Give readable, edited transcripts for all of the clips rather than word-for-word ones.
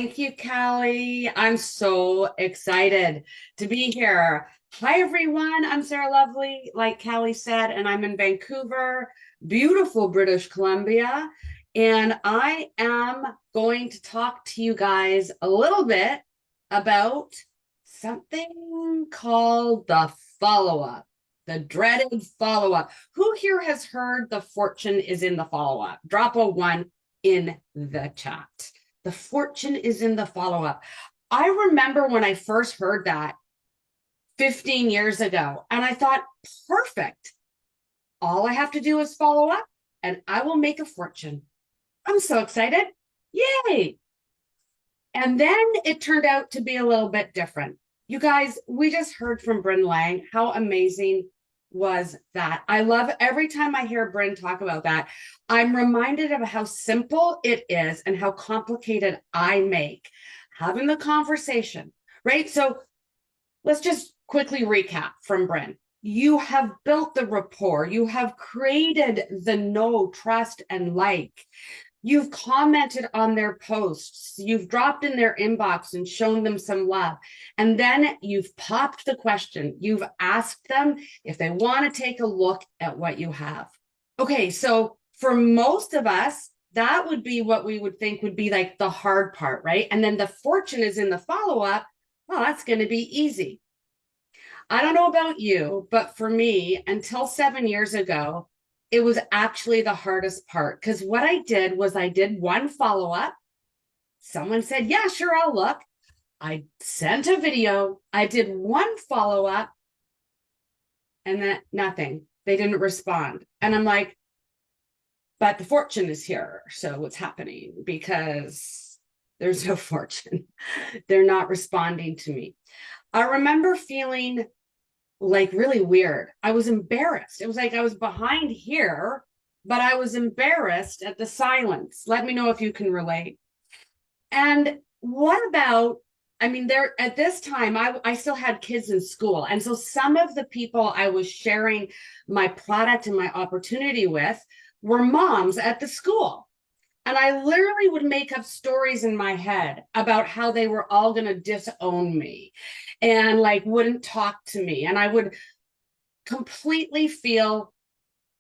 Thank you, Callie. I'm so excited to be here. Hi, everyone. I'm Sarah Lovely, like Callie said, and I'm in Vancouver, beautiful British Columbia. And I am going to talk to you guys a little bit about something called the follow-up, the dreaded follow-up. Who here has heard the fortune is in the follow-up? Drop a one in the chat. The fortune is in the follow-up. I remember when I first heard that 15 years ago, and I thought, perfect. All I have to do is follow up, and I will make a fortune. I'm so excited. Yay. And then it turned out to be a little bit different. You guys, we just heard from Bryn Lang. How amazing was that? I love every time I hear Bryn talk about that. I'm reminded of how simple it is and how complicated I make having the conversation, right? So let's just quickly recap from Bryn. You have built the rapport. You have created the know, trust, and like. You've commented on their posts. You've dropped in their inbox and shown them some love. And then you've popped the question. You've asked them if they want to take a look at what you have. Okay, so for most of us, that would be what we would think would be like the hard part, right? And then the fortune is in the follow-up. Well, that's going to be easy. I don't know about you, but for me, until 7 years ago, it was actually the hardest part because what I did was I did one follow-up. Someone said, yeah, sure, I'll look. I sent a video. I did one follow-up and then nothing. They didn't respond. And I'm like, but the fortune is here. So what's happening? Because there's no fortune. They're not responding to me. I remember feeling like really weird. I was embarrassed. It was like I was behind here, but I was embarrassed at the silence. Let me know if you can relate. And what about, I mean, there at this time, I still had kids in school. And so some of the people I was sharing my product and my opportunity with were moms at the school. And I literally would make up stories in my head about how they were all going to disown me and like wouldn't talk to me. And I would completely feel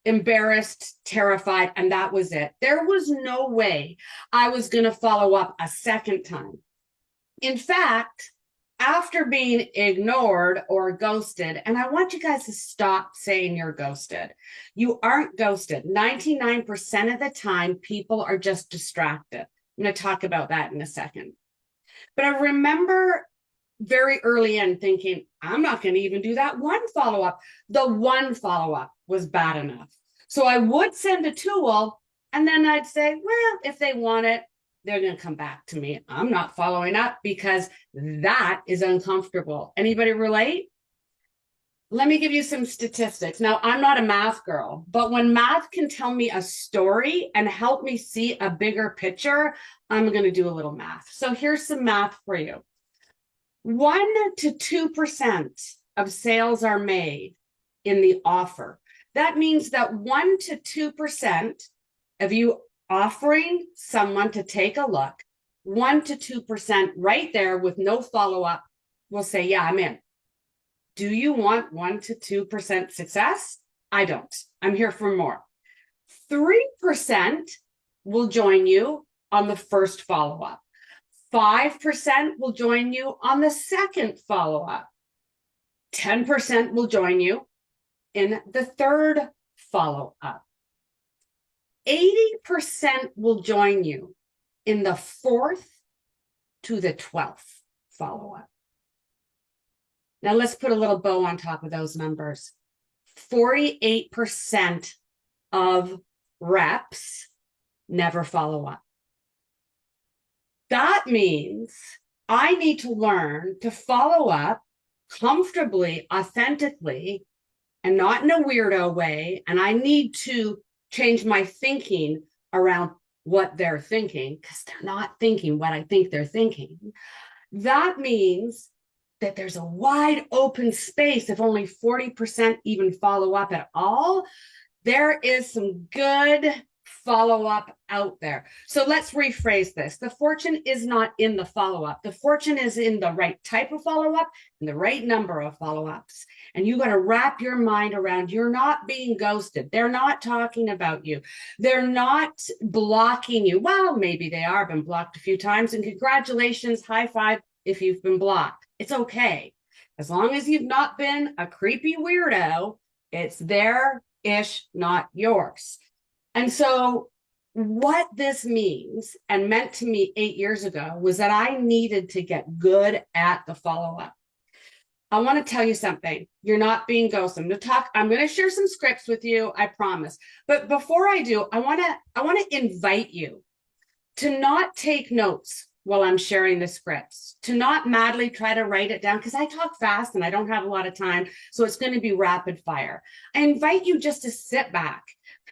embarrassed, terrified, and that was it. There was no way I was going to follow up a second time. In fact, after being ignored or ghosted, and I want you guys to stop saying you're ghosted. You aren't ghosted. 99% of the time, people are just distracted. I'm going to talk about that in a second. But I remember very early in thinking, I'm not going to even do that one follow-up. The one follow-up was bad enough. So I would send a tool, and then I'd say, well, if they want it, they're going to come back to me. I'm not following up because that is uncomfortable. Anybody relate? Let me give you some statistics. Now, I'm not a math girl, but when math can tell me a story and help me see a bigger picture, I'm going to do a little math. So here's some math for you. 1 to 2% of sales are made in the offer. That means that 1 to 2% of you offering someone to take a look, 1 to 2% right there with no follow-up will say, yeah, I'm in. Do you want 1 to 2% success? I don't. I'm here for more. 3% will join you on the first follow-up. 5% will join you on the second follow-up. 10% will join you in the third follow-up. 80% will join you in the 4th to the 12th follow-up. Now let's put a little bow on top of those numbers. 48% of reps never follow up. That means I need to learn to follow up comfortably, authentically, and not in a weirdo way. And I need to change my thinking around what they're thinking because they're not thinking what I think they're thinking. That means that there's a wide open space. If only 40% even follow up at all, there is some good follow-up out there. So let's rephrase this. The fortune is not in the follow-up. The fortune is in the right type of follow-up and the right number of follow-ups. And you got to wrap your mind around, you're not being ghosted. They're not talking about you. They're not blocking you. Well, maybe they are, been blocked a few times, and congratulations, high five if you've been blocked. It's okay. As long as you've not been a creepy weirdo, it's their-ish, not yours. And so what this means and meant to me 8 years ago was that I needed to get good at the follow-up. I want to tell you something. You're not being ghosted. I'm going to share some scripts with you, I promise. But before I do, I want to invite you to not take notes while I'm sharing the scripts, to not madly try to write it down, because I talk fast and I don't have a lot of time. So it's going to be rapid fire. I invite you just to sit back,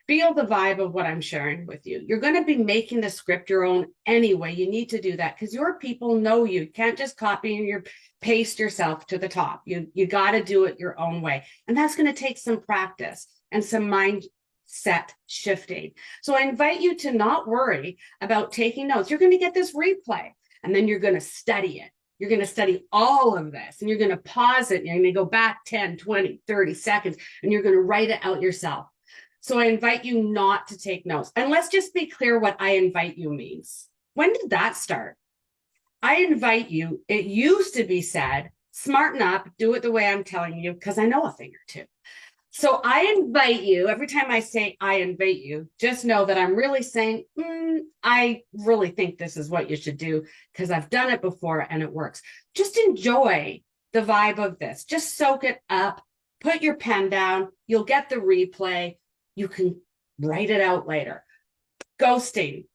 feel the vibe of what I'm sharing with you. You're going to be making the script your own anyway. You need to do that because your people know you. You can't just copy and paste yourself to the top. You got to do it your own way. And that's going to take some practice and some mindset shifting. So I invite you to not worry about taking notes. You're going to get this replay and then you're going to study it. You're going to study all of this and you're going to pause it. And you're going to go back 10, 20, 30 seconds and you're going to write it out yourself. So I invite you not to take notes. And let's just be clear what I invite you means. When did that start? I invite you, it used to be said, smarten up, do it the way I'm telling you, because I know a thing or two. So I invite you, every time I say I invite you, just know that I'm really saying, I really think this is what you should do because I've done it before and it works. Just enjoy the vibe of this. Just soak it up, put your pen down, you'll get the replay. You can write it out later. Ghosting.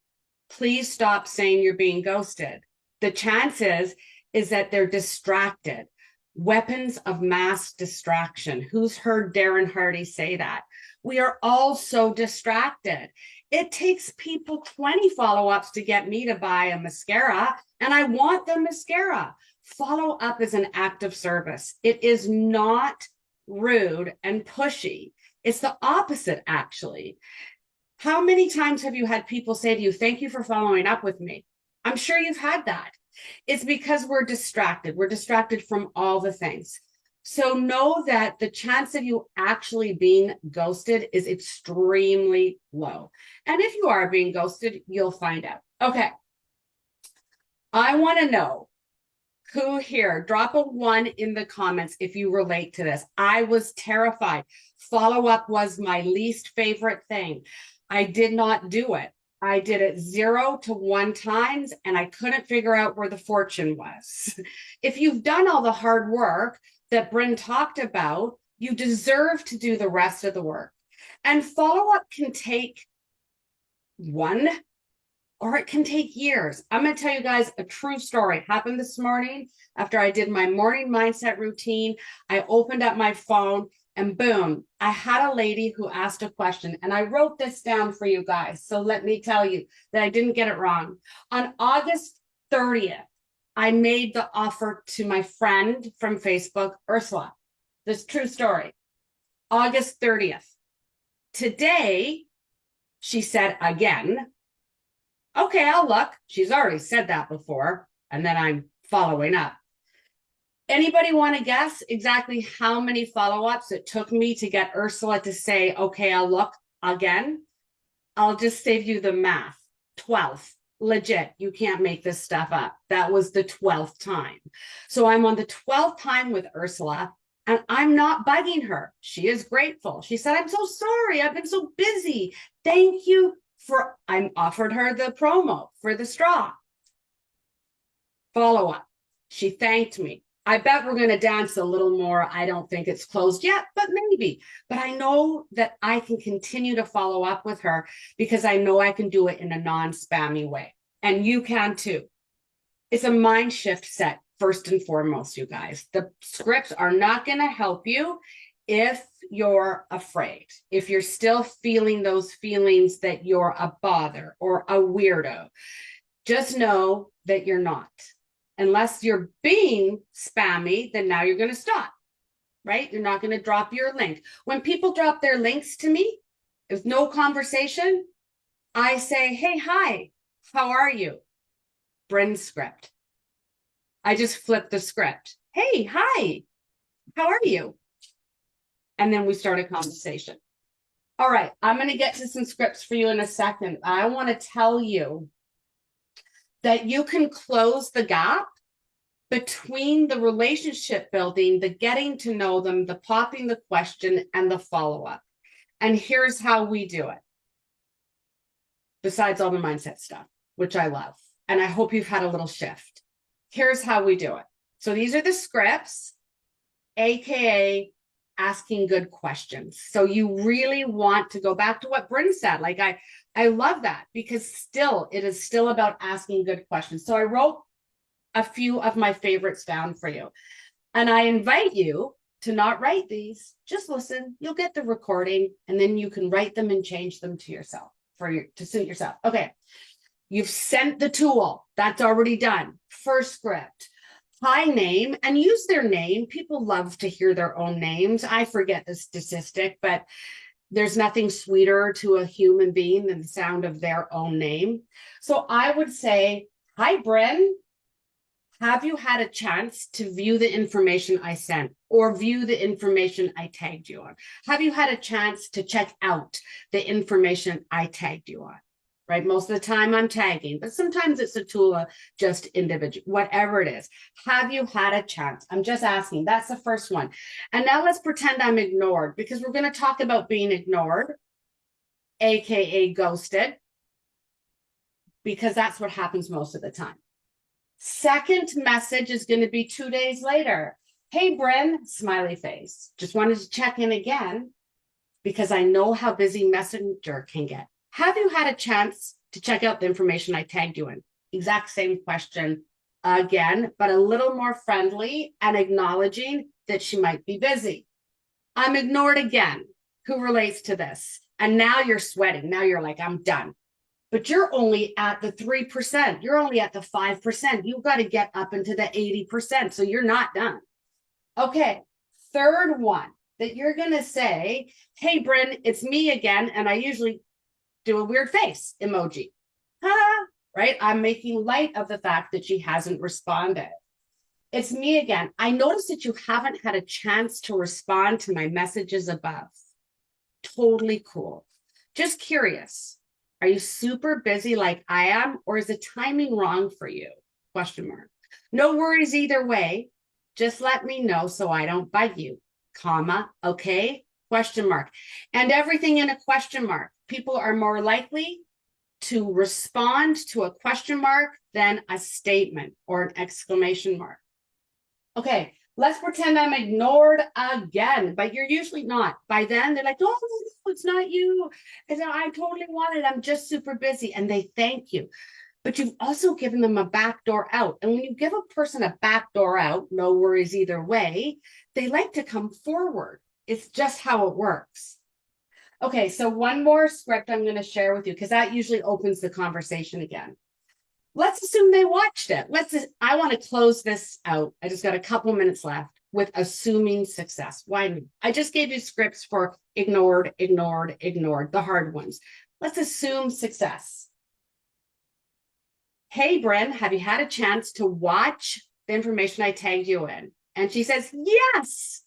Please stop saying you're being ghosted. The chances is that they're distracted. Weapons of mass distraction. Who's heard Darren Hardy say that? We are all so distracted. It takes people 20 follow-ups to get me to buy a mascara, and I want the mascara. Follow-up is an act of service. It is not rude and pushy. It's the opposite, actually. How many times have you had people say to you, thank you for following up with me? I'm sure you've had that. It's because we're distracted. We're distracted from all the things. So know that the chance of you actually being ghosted is extremely low. And if you are being ghosted, you'll find out. Okay. I want to know who here, drop a 1 in the comments if you relate to this. I was terrified. Follow-up was my least favorite thing. I did not do it. I did it 0 to 1 times and I couldn't figure out where the fortune was. If you've done all the hard work that Bryn talked about, you deserve to do the rest of the work. And follow-up can take 1 or it can take years. I'm going to tell you guys a true story. It happened this morning after I did my morning mindset routine. I opened up my phone and boom, I had a lady who asked a question and I wrote this down for you guys. So let me tell you that I didn't get it wrong. On August 30th, I made the offer to my friend from Facebook, Ursula. This true story. August 30th. Today, she said again, okay, I'll look. She's already said that before. And then I'm following up. Anybody want to guess exactly how many follow-ups it took me to get Ursula to say, okay, I'll look again? I'll just save you the math. 12. Legit. You can't make this stuff up. That was the 12th time. So I'm on the 12th time with Ursula and I'm not bugging her. She is grateful. She said, I'm so sorry. I've been so busy. Thank you for, I offered her the promo for the straw. Follow-up. She thanked me. I bet we're going to dance a little more. I don't think it's closed yet, but maybe. But I know that I can continue to follow up with her because I know I can do it in a non-spammy way. And you can too. It's a mind shift set first and foremost, you guys. The scripts are not going to help you if you're afraid, if you're still feeling those feelings that you're a bother or a weirdo. Just know that you're not. Unless you're being spammy, then now you're going to stop, right? You're not going to drop your link. When people drop their links to me, there's no conversation. I say, hey, hi, how are you? Bryn script. I just flip the script. Hey, hi, how are you? And then we start a conversation. All right, I'm going to get to some scripts for you in a second. I want to tell you that you can close the gap between the relationship building, the getting to know them, the popping the question, and the follow-up. And here's how we do it. Besides all the mindset stuff, which I love. And I hope you've had a little shift. Here's how we do it. So these are the scripts, AKA asking good questions. So you really want to go back to what Bryn said. Like I love that because it is still about asking good questions. So I wrote a few of my favorites down for you. And I invite you to not write these, just listen. You'll get the recording and then you can write them and change them to yourself to suit yourself. Okay. You've sent the tool. That's already done. First script. Hi name, and use their name. People love to hear their own names. I forget the statistic, but there's nothing sweeter to a human being than the sound of their own name. So I would say, hi, Bryn. Have you had a chance to view the information I sent or view the information I tagged you on? Have you had a chance to check out the information I tagged you on? Right? Most of the time I'm tagging, but sometimes it's a tool of just individual, whatever it is. Have you had a chance? I'm just asking. That's the first one. And now let's pretend I'm ignored because we're going to talk about being ignored, AKA ghosted, because that's what happens most of the time. Second message is going to be 2 days later. Hey, Bryn, smiley face. Just wanted to check in again because I know how busy Messenger can get. Have you had a chance to check out the information I tagged you in? Exact same question again, but a little more friendly and acknowledging that she might be busy. I'm ignored again. Who relates to this? And now you're sweating. Now you're like, I'm done. But you're only at the 3%. You're only at the 5%. You've got to get up into the 80%. So you're not done. Okay. Third one that you're going to say, hey, Bryn, it's me again. And I usually do a weird face emoji. Right? I'm making light of the fact that she hasn't responded. It's me again. I noticed that you haven't had a chance to respond to my messages above. Totally cool. Just curious. Are you super busy like I am, or is the timing wrong for you? Question mark. No worries either way. Just let me know so I don't bug you, comma, okay? Question mark. And everything in a question mark. People are more likely to respond to a question mark than a statement or an exclamation mark. Okay, let's pretend I'm ignored again, but you're usually not. By then, they're like, oh, it's not you. I totally want it. I'm just super busy. And they thank you. But you've also given them a back door out. And when you give a person a back door out, no worries either way, they like to come forward. It's just how it works. Okay, so one more script I'm going to share with you because that usually opens the conversation again. Let's assume they watched it. I want to close this out. I just got a couple minutes left with assuming success. Why me? I just gave you scripts for ignored, the hard ones. Let's assume success. Hey, Bryn, have you had a chance to watch the information I tagged you in? And she says, yes.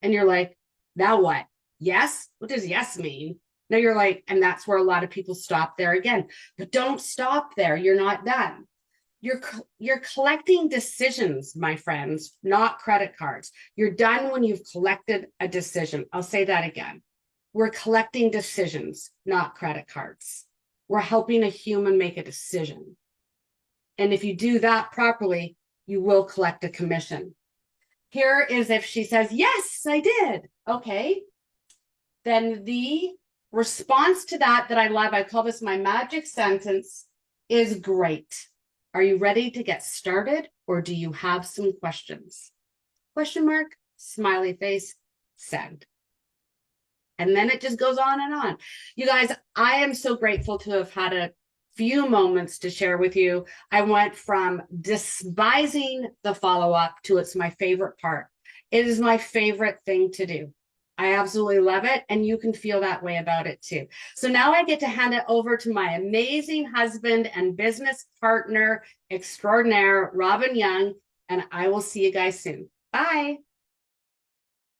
And you're like, now what? Yes? What does yes mean? Now you're like, and that's where a lot of people stop there again. But don't stop there. You're not done. You're collecting decisions, my friends, not credit cards. You're done when you've collected a decision. I'll say that again. We're collecting decisions, not credit cards. We're helping a human make a decision. And if you do that properly, you will collect a commission. Here is if she says, yes, I did. Okay. Then the response to that I love, I call this my magic sentence, is great. Are you ready to get started or do you have some questions? Question mark, smiley face, send. And then it just goes on and on. You guys, I am so grateful to have had a few moments to share with you. I went from despising the follow-up to it's my favorite part. It is my favorite thing to do. I absolutely love it. And you can feel that way about it too. So now I get to hand it over to my amazing husband and business partner extraordinaire, Robin Young, and I will see you guys soon. Bye.